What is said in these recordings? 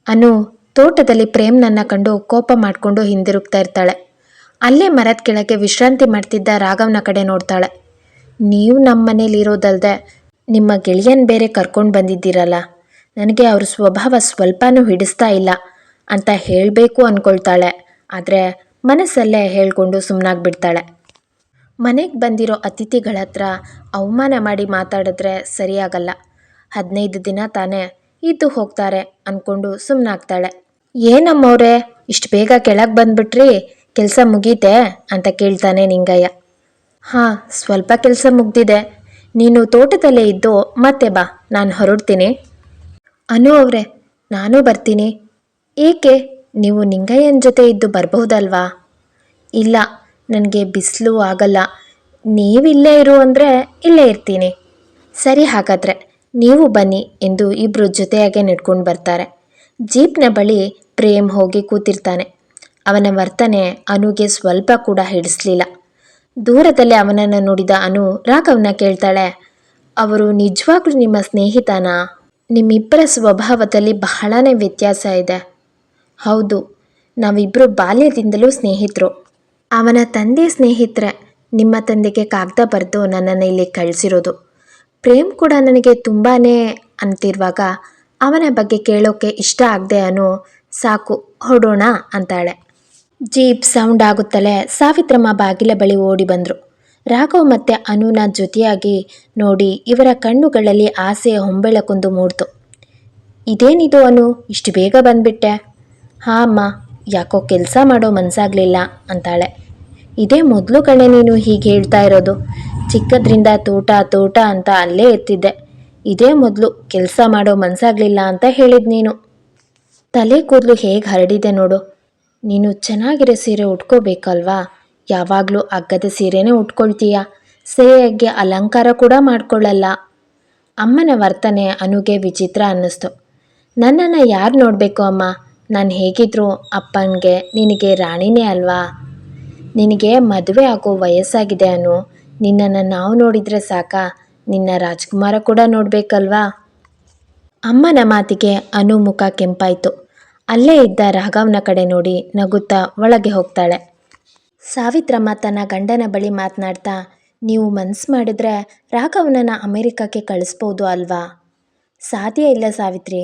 ಅನು ತೋಟದಲ್ಲಿ ಪ್ರೇಮ್ನನ್ನ ಕಂಡು ಕೋಪ ಮಾಡಿಕೊಂಡು ಹಿಂದಿರುಗ್ತಾ ಇರ್ತಾಳೆ. ಅಲ್ಲೇ ಮರದ ಕೆಳಗೆ ವಿಶ್ರಾಂತಿ ಮಾಡ್ತಿದ್ದ ರಾಘವ್ನ ಕಡೆ ನೋಡ್ತಾಳೆ. ನೀವು ನಮ್ಮ ಮನೇಲಿ ಇರೋದಲ್ದೆ ನಿಮ್ಮ ಗೆಳೆಯನ್ ಬೇರೆ ಕರ್ಕೊಂಡು ಬಂದಿದ್ದೀರಲ್ಲ, ನನಗೆ ಅವ್ರ ಸ್ವಭಾವ ಸ್ವಲ್ಪನೂ ಹಿಡಿಸ್ತಾ ಇಲ್ಲ ಅಂತ ಹೇಳಬೇಕು ಅಂದ್ಕೊಳ್ತಾಳೆ. ಆದರೆ ಮನಸ್ಸಲ್ಲೇ ಹೇಳ್ಕೊಂಡು ಸುಮ್ಮನಾಗ್ಬಿಡ್ತಾಳೆ. ಮನೆಗೆ ಬಂದಿರೋ ಅತಿಥಿಗಳ ಹತ್ರ ಅವಮಾನ ಮಾಡಿ ಮಾತಾಡಿದ್ರೆ ಸರಿಯಾಗಲ್ಲ. 15 ದಿನ ತಾನೇ ಇದ್ದು ಹೋಗ್ತಾರೆ ಅಂದ್ಕೊಂಡು ಸುಮ್ಮನಾಗ್ತಾಳೆ. ಏನಮ್ಮವ್ರೆ, ಇಷ್ಟು ಬೇಗ ಕೆಳಗೆ ಬಂದ್ಬಿಟ್ರಿ, ಕೆಲಸ ಮುಗೀತೆ ಅಂತ ಕೇಳ್ತಾನೆ ನಿಂಗಯ್ಯ. ಹಾಂ, ಸ್ವಲ್ಪ ಕೆಲಸ ಮುಗ್ದಿದೆ. ನೀನು ತೋಟದಲ್ಲೇ ಇದ್ದು ಮತ್ತೆ ಬಾ, ನಾನು ಹೊರಡ್ತೀನಿ. ಅನು ಅವರೇ, ನಾನು ಬರ್ತೀನಿ. ಏಕೆ, ನೀವು ನಿಂಗಯ್ಯನ ಜೊತೆ ಇದ್ದು ಬರಬಹುದಲ್ವಾ? ಇಲ್ಲ, ನನಗೆ ಬಿಸಿಲು ಆಗಲ್ಲ. ನೀವಿಲ್ಲೇ ಇರು ಅಂದರೆ ಇಲ್ಲೇ ಇರ್ತೀನಿ. ಸರಿ, ಹಾಗಾದರೆ ನೀವು ಬನ್ನಿ ಎಂದು ಇಬ್ಬರು ಜೊತೆಯಾಗೆ ನಡ್ಕೊಂಡು ಬರ್ತಾರೆ. ಜೀಪ್ನ ಬಳಿ ಪ್ರೇಮ್ ಹೋಗಿ ಕೂತಿರ್ತಾನೆ. ಅವನ ವರ್ತನೆ ಅನುಗೆ ಸ್ವಲ್ಪ ಕೂಡ ಹಿಡಿಸ್ಲಿಲ್ಲ. ದೂರದಲ್ಲಿ ಅವನನ್ನು ನೋಡಿದ ಅನು ರಾಘವ್ನ ಕೇಳ್ತಾಳೆ, ಅವರು ನಿಜವಾಗ್ಲೂ ನಿಮ್ಮ ಸ್ನೇಹಿತನಾ? ನಿಮ್ಮಿಬ್ಬರ ಸ್ವಭಾವದಲ್ಲಿ ಬಹಳನೇ ವ್ಯತ್ಯಾಸ ಇದೆ. ಹೌದು, ನಾವಿಬ್ಬರು ಬಾಲ್ಯದಿಂದಲೂ ಸ್ನೇಹಿತರು. ಅವನ ತಂದೆ ಸ್ನೇಹಿತರೆ ನಿಮ್ಮ ತಂದೆಗೆ ಕಾಗದ ಬರೆದು ನನ್ನನ್ನು ಇಲ್ಲಿ ಕಳಿಸಿರೋದು. ಪ್ರೇಮ್ ಕೂಡ ನನಗೆ ತುಂಬಾ ಅಂತಿರುವಾಗ ಅವನ ಬಗ್ಗೆ ಕೇಳೋಕ್ಕೆ ಇಷ್ಟ ಆಗದೆ ಅನು ಸಾಕು ಹೊಡೋಣ ಅಂತಾಳೆ. ಜೀಪ್ ಸೌಂಡ್ ಆಗುತ್ತಲೇ ಸಾವಿತ್ರಮ್ಮ ಬಾಗಿಲ ಬಳಿ ಓಡಿ ಬಂದರು. ರಾಘವ್ ಮತ್ತು ಅನುನ ಜೊತೆಯಾಗಿ ನೋಡಿ ಇವರ ಕಣ್ಣುಗಳಲ್ಲಿ ಆಸೆಯ ಹೊಂಬೆಳಕೊಂದು ಮೂಡ್ತು. ಇದೇನಿದು ಅನು, ಇಷ್ಟು ಬೇಗ ಬಂದ್ಬಿಟ್ಟೆ? ಹಾಂ ಅಮ್ಮ, ಯಾಕೋ ಕೆಲಸ ಮಾಡೋ ಮನಸ್ಸಾಗಲಿಲ್ಲ ಅಂತಾಳೆ. ಇದೇ ಮೊದಲು ಕಣೆ ನೀನು ಹೀಗೆ ಹೇಳ್ತಾ ಇರೋದು. ಚಿಕ್ಕದ್ರಿಂದ ತೋಟ ತೋಟ ಅಂತ ಅಲ್ಲೇ ಇರ್ತಿದ್ದೆ. ಇದೇ ಮೊದಲು ಕೆಲಸ ಮಾಡೋ ಮನಸ್ಸಾಗಲಿಲ್ಲ ಅಂತ ಹೇಳಿದ್ ನೀನು. ತಲೆ ಕೂದಲು ಹೇಗೆ ಹರಡಿದೆ ನೋಡು. ನೀನು ಚೆನ್ನಾಗಿರೋ ಸೀರೆ ಉಟ್ಕೋಬೇಕಲ್ವಾ? ಯಾವಾಗಲೂ ಅಗ್ಗದ ಸೀರೆನೇ ಉಟ್ಕೊಳ್ತೀಯ, ಸರಿಯಾಗಿ ಅಲಂಕಾರ ಕೂಡ ಮಾಡ್ಕೊಳ್ಳಲ್ಲ. ಅಮ್ಮನ ವರ್ತನೆ ಅನುಗೆ ವಿಚಿತ್ರ ಅನ್ನಿಸ್ತು. ನನ್ನನ್ನು ಯಾರು ನೋಡಬೇಕು ಅಮ್ಮ? ನಾನು ಹೇಗಿದ್ರು ಅಪ್ಪನಿಗೆ ನಿನಗೆ ರಾಣಿನೇ ಅಲ್ವಾ? ನಿನಗೆ ಮದುವೆ ಆಗೋ ವಯಸ್ಸಾಗಿದೆ ಅನು. ನಿನ್ನನ್ನು ನಾವು ನೋಡಿದರೆ ಸಾಕಾ? ನಿನ್ನ ರಾಜ್ಕುಮಾರ ಕೂಡ ನೋಡಬೇಕಲ್ವಾ? ಅಮ್ಮನ ಮಾತಿಗೆ ಅನು ಮುಖ ಕೆಂಪಾಯಿತು. ಅಲ್ಲೇ ಇದ್ದ ರಾಘವ್ನ ಕಡೆ ನೋಡಿ ನಗುತ್ತಾ ಒಳಗೆ ಹೋಗ್ತಾಳೆ. ಸಾವಿತ್ರಮ್ಮ ತನ್ನ ಗಂಡನ ಬಳಿ ಮಾತನಾಡ್ತಾ, ನೀವು ಮನಸ್ಸು ಮಾಡಿದ್ರೆ ರಾಘವನನ್ನು ಅಮೆರಿಕಕ್ಕೆ ಕಳಿಸ್ಬೋದು ಅಲ್ವಾ? ಸಾಧ್ಯ ಇಲ್ಲ ಸಾವಿತ್ರಿ.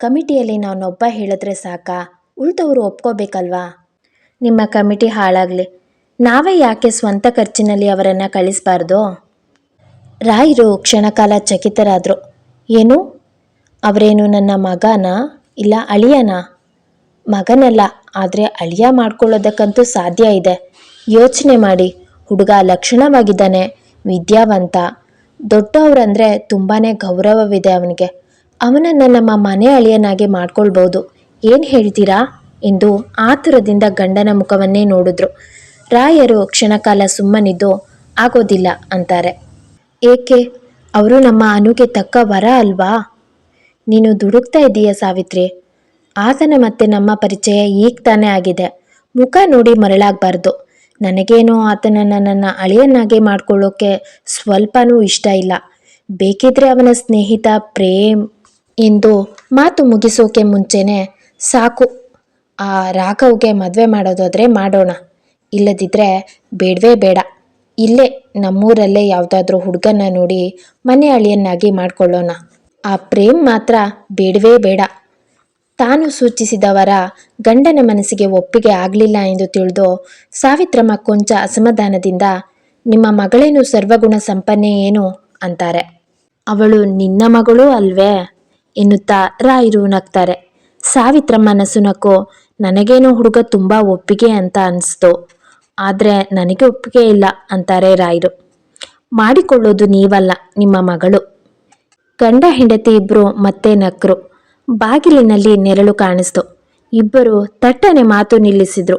ಕಮಿಟಿಯಲ್ಲಿ ನಾನೊಬ್ಬ ಹೇಳಿದ್ರೆ ಸಾಕಾ? ಉಳಿದವರು ಒಪ್ಕೋಬೇಕಲ್ವಾ? ನಿಮ್ಮ ಕಮಿಟಿ ಹಾಳಾಗಲಿ, ನಾವೇ ಯಾಕೆ ಸ್ವಂತ ಖರ್ಚಿನಲ್ಲಿ ಅವರನ್ನು ಕಳಿಸಬಾರ್ದು? ರಾಯರು ಕ್ಷಣಕಾಲ ಚಕಿತರಾದರು. ಏನು, ಅವರೇನು ನನ್ನ ಮಗನಾ ಇಲ್ಲ ಅಳಿಯನಾ? ಮಗನಲ್ಲ, ಆದರೆ ಅಳಿಯ ಮಾಡ್ಕೊಳ್ಳೋದಕ್ಕಂತೂ ಸಾಧ್ಯ ಇದೆ. ಯೋಚನೆ ಮಾಡಿ, ಹುಡುಗ ಲಕ್ಷಣವಾಗಿದ್ದಾನೆ, ವಿದ್ಯಾವಂತ, ದೊಡ್ಡವರಂದರೆ ತುಂಬಾ ಗೌರವವಿದೆ ಅವನಿಗೆ. ಅವನನ್ನು ನಮ್ಮ ಮನೆ ಅಳಿಯನಾಗಿ ಮಾಡ್ಕೊಳ್ಬೋದು. ಏನು ಹೇಳ್ತೀರಾ ಎಂದು ಆತುರದಿಂದ ಗಂಡನ ಮುಖವನ್ನೇ ನೋಡಿದ್ರು. ರಾಯರು ಕ್ಷಣಕಾಲ ಸುಮ್ಮನಿದ್ದು ಆಗೋದಿಲ್ಲ ಅಂತಾರೆ. ಏಕೆ, ಅವರು ನಮ್ಮ ಅನುಗೆ ತಕ್ಕ ವರ ಅಲ್ವಾ? ನೀನು ದುಡುಕ್ತಾ ಇದ್ದೀಯ ಸಾವಿತ್ರಿ. ಆತನ ಮತ್ತೆ ನಮ್ಮ ಪರಿಚಯ ಈಗ ತಾನೇ ಆಗಿದೆ. ಮುಖ ನೋಡಿ ಮರಳಾಗಬಾರ್ದು. ನನಗೇನೋ ಆತನನ್ನು ನನ್ನ ಅಳಿಯನ್ನಾಗೆ ಮಾಡ್ಕೊಳ್ಳೋಕೆ ಸ್ವಲ್ಪನೂ ಇಷ್ಟ ಇಲ್ಲ. ಬೇಕಿದ್ರೆ ಅವನ ಸ್ನೇಹಿತ ಪ್ರೇಮ್ ಎಂದು ಮಾತು ಮುಗಿಸೋಕೆ ಮುಂಚೆನೆ, ಸಾಕು, ಆ ರಾಘವ್ಗೆ ಮದುವೆ ಮಾಡೋದಾದರೆ ಮಾಡೋಣ, ಇಲ್ಲದಿದ್ದರೆ ಬೇಡವೇ ಬೇಡ. ಇಲ್ಲೇ ನಮ್ಮೂರಲ್ಲೇ ಯಾವುದಾದ್ರೂ ಹುಡುಗನ ನೋಡಿ ಮನೆ ಅಳಿಯನ್ನಾಗಿ ಮಾಡ್ಕೊಳ್ಳೋಣ. ಆ ಪ್ರೇಮ್ ಮಾತ್ರ ಬೇಡವೇ ಬೇಡ. ತಾನು ಸೂಚಿಸಿದವರ ಗಂಡನ ಮನಸ್ಸಿಗೆ ಒಪ್ಪಿಗೆ ಆಗಲಿಲ್ಲ ಎಂದು ತಿಳಿದು ಸಾವಿತ್ರಮ್ಮ ಕೊಂಚ ಅಸಮಾಧಾನದಿಂದ, ನಿಮ್ಮ ಮಗಳೇನು ಸರ್ವಗುಣ ಸಂಪನ್ನೆ ಏನು ಅಂತಾರೆ. ಅವಳು ನಿನ್ನ ಮಗಳೂ ಅಲ್ವೇ ಎನ್ನುತ್ತಾ ರಾಯರು ನಗ್ತಾರೆ. ಸಾವಿತ್ರಮ್ಮ ನಸುನಕ್ಕೋ, ನನಗೇನೋ ಹುಡುಗ ತುಂಬ ಒಪ್ಪಿಗೆ ಅಂತ ಅನಿಸ್ತು, ಆದರೆ ನನಗೆ ಒಪ್ಪಿಗೆ ಇಲ್ಲ ಅಂತಾರೆ ರಾಯರು. ಮಾಡಿಕೊಳ್ಳೋದು ನೀವಲ್ಲ, ನಿಮ್ಮ ಮಗಳು. ಗಂಡ ಹೆಂಡತಿ ಇಬ್ಬರು ಮತ್ತೆ ನಕ್ಕರು. ಬಾಗಿಲಿನಲ್ಲಿ ನೆರಳು ಕಾಣಿಸ್ತು. ಇಬ್ಬರು ತಟ್ಟನೆ ಮಾತು ನಿಲ್ಲಿಸಿದ್ರು.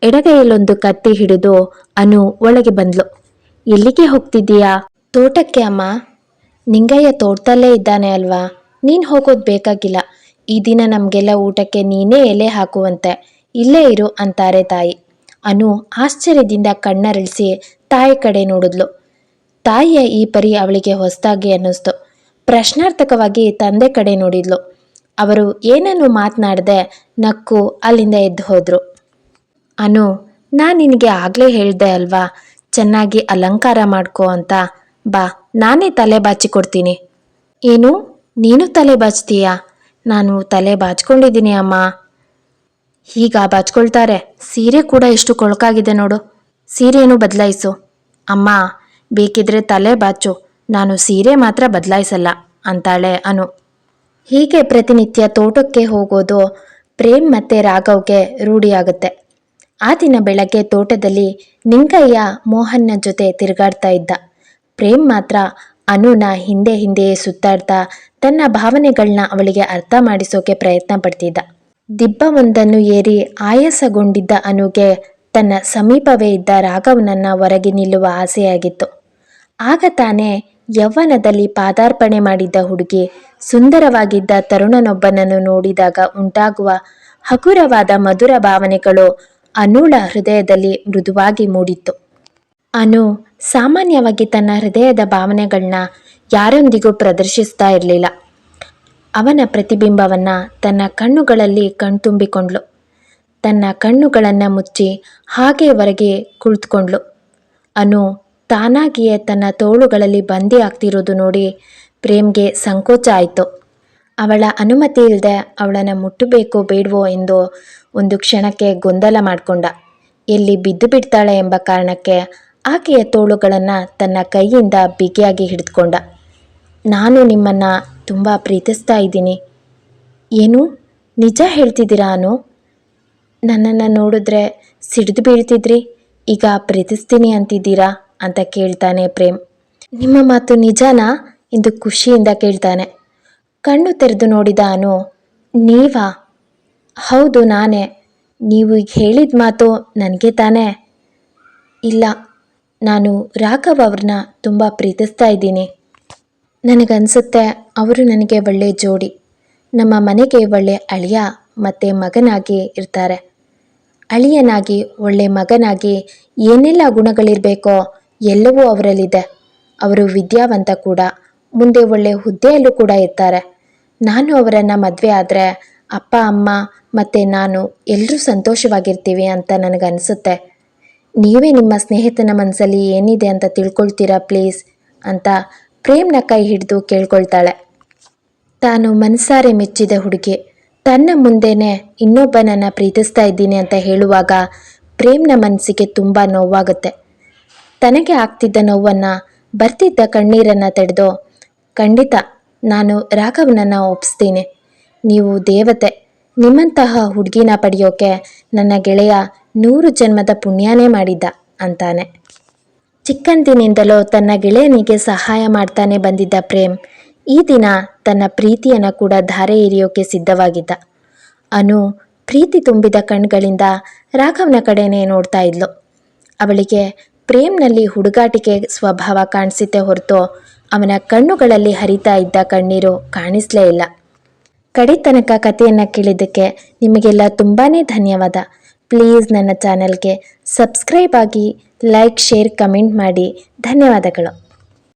ಎಡಗೈಯಲ್ಲೊಂದು ಕತ್ತಿ ಹಿಡಿದು ಅನು ಒಳಗೆ ಬಂದ್ಲು. ಎಲ್ಲಿಗೆ ಹೋಗ್ತಿದ್ದೀಯಾ? ತೋಟಕ್ಕೆ ಅಮ್ಮ. ನಿಂಗಯ್ಯ ತೋಟದಲ್ಲೇ ಇದ್ದಾನೆ ಅಲ್ವಾ? ನೀನು ಹೋಗೋದು ಬೇಕಾಗಿಲ್ಲ. ಈ ದಿನ ನಮಗೆಲ್ಲ ಊಟಕ್ಕೆ ನೀನೇ ಎಲೆ ಹಾಕುವಂತೆ, ಇಲ್ಲೇ ಇರು ಅಂತಾರೆ ತಾಯಿ. ಅನು ಆಶ್ಚರ್ಯದಿಂದ ಕಣ್ಣರಳಿಸಿ ತಾಯಿ ಕಡೆ ನೋಡಿದ್ಲು. ತಾಯಿಯ ಈ ಪರಿ ಅವಳಿಗೆ ಹೊಸದಾಗಿ ಅನ್ನಿಸ್ತು. ಪ್ರಶ್ನಾರ್ಥಕವಾಗಿ ತಂದೆ ಕಡೆ ನೋಡಿದ್ಲು. ಅವರು ಏನನ್ನು ಮಾತನಾಡದೆ ನಕ್ಕು ಅಲ್ಲಿಂದ ಎದ್ದು ಹೋದರು. ಅನು, ನಾನು ನಿನಗೆ ಆಗಲೇ ಹೇಳಿದೆ ಅಲ್ವಾ, ಚೆನ್ನಾಗಿ ಅಲಂಕಾರ ಮಾಡ್ಕೋ ಅಂತ. ಬಾ, ನಾನೇ ತಲೆ ಬಾಚಿಕೊಡ್ತೀನಿ. ಏನು, ನೀನು ತಲೆ ಬಾಚ್ತೀಯಾ? ನಾನು ತಲೆ ಬಾಚ್ಕೊಂಡಿದ್ದೀನಿ ಅಮ್ಮ. ಹೀಗ ಬಾಚ್ಕೊಳ್ತಾರೆ? ಸೀರೆ ಕೂಡ ಎಷ್ಟು ಕೊಳಕಾಗಿದೆ ನೋಡು, ಸೀರೆಯನ್ನು ಬದಲಾಯಿಸು. ಅಮ್ಮ, ಬೇಕಿದ್ರೆ ತಲೆ ಬಾಚು, ನಾನು ಸೀರೆ ಮಾತ್ರ ಬದಲಾಯಿಸಲ್ಲ ಅಂತಾಳೆ ಅನು. ಹೀಗೆ ಪ್ರತಿನಿತ್ಯ ತೋಟಕ್ಕೆ ಹೋಗೋದು ಪ್ರೇಮ್ ಮತ್ತು ರಾಘವ್ಗೆ ರೂಢಿಯಾಗುತ್ತೆ. ಆ ದಿನ ಬೆಳಗ್ಗೆ ತೋಟದಲ್ಲಿ ನಿಂಗಯ್ಯ ಮೋಹನ್ನ ಜೊತೆ ತಿರುಗಾಡ್ತಾ ಇದ್ದ. ಪ್ರೇಮ್ ಮಾತ್ರ ಅನುನ ಹಿಂದೆ ಹಿಂದೆಯೇ ಸುತ್ತಾಡ್ತಾ ತನ್ನ ಭಾವನೆಗಳನ್ನ ಅವಳಿಗೆ ಅರ್ಥ ಮಾಡಿಸೋಕೆ ಪ್ರಯತ್ನ ಪಡ್ತಿದ್ದ. ದಿಬ್ಬವೊಂದನ್ನು ಏರಿ ಆಯಾಸಗೊಂಡಿದ್ದ ಅನುಗೆ ತನ್ನ ಸಮೀಪವೇ ಇದ್ದ ರಾಘವನನ್ನ ಹೊರಗೆ ನಿಲ್ಲುವ ಆಸೆಯಾಗಿತ್ತು. ಆಗ ತಾನೇ ಯೌವನದಲ್ಲಿ ಪಾದಾರ್ಪಣೆ ಮಾಡಿದ್ದ ಹುಡುಗಿ ಸುಂದರವಾಗಿದ್ದ ತರುಣನೊಬ್ಬನನ್ನು ನೋಡಿದಾಗ ಉಂಟಾಗುವ ಹಗುರವಾದ ಮಧುರ ಭಾವನೆಗಳು ಅನುಳ ಹೃದಯದಲ್ಲಿ ಮೃದುವಾಗಿ ಮೂಡಿತ್ತು. ಅನು ಸಾಮಾನ್ಯವಾಗಿ ತನ್ನ ಹೃದಯದ ಭಾವನೆಗಳನ್ನ ಯಾರೊಂದಿಗೂ ಪ್ರದರ್ಶಿಸ್ತಾ ಇರಲಿಲ್ಲ. ಅವನ ಪ್ರತಿಬಿಂಬವನ್ನು ತನ್ನ ಕಣ್ಣುಗಳಲ್ಲಿ ಕಣ್ತುಂಬಿಕೊಂಡ್ಳು. ತನ್ನ ಕಣ್ಣುಗಳನ್ನು ಮುಚ್ಚಿ ಹಾಗೆ ಹೊರಗೆ ಕುಳಿತುಕೊಂಡ್ಳು. ಅನು ತಾನಾಗಿಯೇ ತನ್ನ ತೋಳುಗಳಲ್ಲಿ ಬಂದಿ ಆಗ್ತಿರೋದು ನೋಡಿ ಪ್ರೇಮ್ಗೆ ಸಂಕೋಚ ಆಯಿತು. ಅವಳ ಅನುಮತಿ ಇಲ್ಲದೆ ಅವಳನ್ನು ಮುಟ್ಟಬೇಕೋ ಬೇಡವೋ ಎಂದು ಒಂದು ಕ್ಷಣಕ್ಕೆ ಗೊಂದಲ ಮಾಡಿಕೊಂಡ. ಎಲ್ಲಿ ಬಿದ್ದು ಬಿಡ್ತಾಳೆ ಎಂಬ ಕಾರಣಕ್ಕೆ ಆಕೆಯ ತೋಳುಗಳನ್ನು ತನ್ನ ಕೈಯಿಂದ ಬಿಗಿಯಾಗಿ ಹಿಡಿದುಕೊಂಡ. ನಾನು ನಿಮ್ಮನ್ನು ತುಂಬ ಪ್ರೀತಿಸ್ತಾ ಇದ್ದೀನಿ. ಏನು, ನಿಜ ಹೇಳ್ತಿದ್ದೀರಾ ಅನು? ನನ್ನನ್ನು ನೋಡಿದ್ರೆ ಸಿಡಿದು ಬೀಳ್ತಿದ್ರಿ, ಈಗ ಪ್ರೀತಿಸ್ತೀನಿ ಅಂತಿದ್ದೀರಾ ಅಂತ ಕೇಳ್ತಾನೆ ಪ್ರೇಮ್. ನಿಮ್ಮ ಮಾತು ನಿಜನಾ ಎಂದು ಖುಷಿಯಿಂದ ಕೇಳ್ತಾನೆ. ಕಣ್ಣು ತೆರೆದು ನೋಡಿದ ಅನು, ನೀವಾ? ಹೌದು, ನಾನೇ. ನೀವು ಈಗ ಹೇಳಿದ ಮಾತು ನನಗೆ ತಾನೇ? ಇಲ್ಲ, ನಾನು ರಾಘವ್ ಅವ್ರನ್ನ ತುಂಬ ಪ್ರೀತಿಸ್ತಾ ಇದ್ದೀನಿ. ನನಗನ್ಸುತ್ತೆ ಅವರು ನನಗೆ ಒಳ್ಳೆ ಜೋಡಿ. ನಮ್ಮ ಮನೆಗೆ ಒಳ್ಳೆ ಅಳಿಯ ಮತ್ತು ಮಗನಾಗಿ ಇರ್ತಾರೆ. ಅಳಿಯನಾಗಿ ಒಳ್ಳೆ ಮಗನಾಗಿ ಏನೆಲ್ಲ ಗುಣಗಳಿರಬೇಕೋ ಎಲ್ಲವೂ ಅವರಲ್ಲಿದೆ. ಅವರು ವಿದ್ಯಾವಂತ ಕೂಡ, ಮುಂದೆ ಒಳ್ಳೆ ಹುದ್ದೆಯಲ್ಲೂ ಕೂಡ ಇರ್ತಾರೆ. ನಾನು ಅವರನ್ನು ಮದುವೆ ಆದರೆ ಅಪ್ಪ ಅಮ್ಮ ಮತ್ತು ನಾನು ಎಲ್ಲರೂ ಸಂತೋಷವಾಗಿರ್ತೀವಿ ಅಂತ ನನಗನ್ಸುತ್ತೆ. ನೀವೇ ನಿಮ್ಮ ಸ್ನೇಹಿತನ ಮನಸ್ಸಲ್ಲಿ ಏನಿದೆ ಅಂತ ತಿಳ್ಕೊಳ್ತೀರಾ ಪ್ಲೀಸ್ ಅಂತ ಪ್ರೇಮ್ನ ಕೈ ಹಿಡಿದು ಕೇಳ್ಕೊಳ್ತಾಳೆ. ತಾನು ಮನಸಾರೆ ಮೆಚ್ಚಿದ ಹುಡುಗಿ ತನ್ನ ಮುಂದೆನೇ ಇನ್ನೊಬ್ಬನನ್ನು ಪ್ರೀತಿಸ್ತಾ ಇದ್ದೀನಿ ಅಂತ ಹೇಳುವಾಗ ಪ್ರೇಮ್ನ ಮನಸ್ಸಿಗೆ ತುಂಬ ನೋವಾಗುತ್ತೆ. ತನಗೆ ಆಗ್ತಿದ್ದ ನೋವನ್ನು ಬರ್ತಿದ್ದ ಕಣ್ಣೀರನ್ನು ತಡೆದು, ಖಂಡಿತ ನಾನು ರಾಘವನನ್ನು ಒಪ್ಪಿಸ್ತೀನಿ. ನೀವು ದೇವತೆ. ನಿಮ್ಮಂತಹ ಹುಡುಗಿನ ಪಡೆಯೋಕೆ ನನ್ನ ಗೆಳೆಯ 100 ಜನ್ಮದ ಪುಣ್ಯನೇ ಮಾಡಿದ್ದ ಅಂತಾನೆ. ಚಿಕ್ಕಂದಿನಿಂದಲೂ ತನ್ನ ಗೆಳೆಯನಿಗೆ ಸಹಾಯ ಮಾಡ್ತಾನೆ ಬಂದಿದ್ದ ಪ್ರೇಮ್ ಈ ದಿನ ತನ್ನ ಪ್ರೀತಿಯನ್ನು ಕೂಡ ಧಾರೆ ಎರೆಯೋಕೆ ಸಿದ್ಧವಾಗಿದ್ದ. ಅನು ಪ್ರೀತಿ ತುಂಬಿದ ಕಣ್ಗಳಿಂದ ರಾಘವನ ಕಡೆನೇ ನೋಡ್ತಾ ಇದ್ಲು. ಅವಳಿಗೆ ಪ್ರೇಮ್ನಲ್ಲಿ ಹುಡುಗಾಟಿಕೆ ಸ್ವಭಾವ ಕಾಣಿಸುತ್ತೆ ಹೊರತು ಅವನ ಕಣ್ಣುಗಳಲ್ಲಿ ಹರಿತಾ ಇದ್ದ ಕಣ್ಣೀರು ಕಾಣಿಸ್ಲೇ ಇಲ್ಲ. ಕಡೆ ತನಕ ಕಥೆಯನ್ನು ಕೇಳಿದ್ದಕ್ಕೆ ನಿಮಗೆಲ್ಲ ತುಂಬಾ ಧನ್ಯವಾದ. ಪ್ಲೀಸ್ ನನ್ನ ಚಾನಲ್ಗೆ ಸಬ್ಸ್ಕ್ರೈಬ್ ಆಗಿ, ಲೈಕ್, ಶೇರ್, ಕಮೆಂಟ್ ಮಾಡಿ. ಧನ್ಯವಾದಗಳು.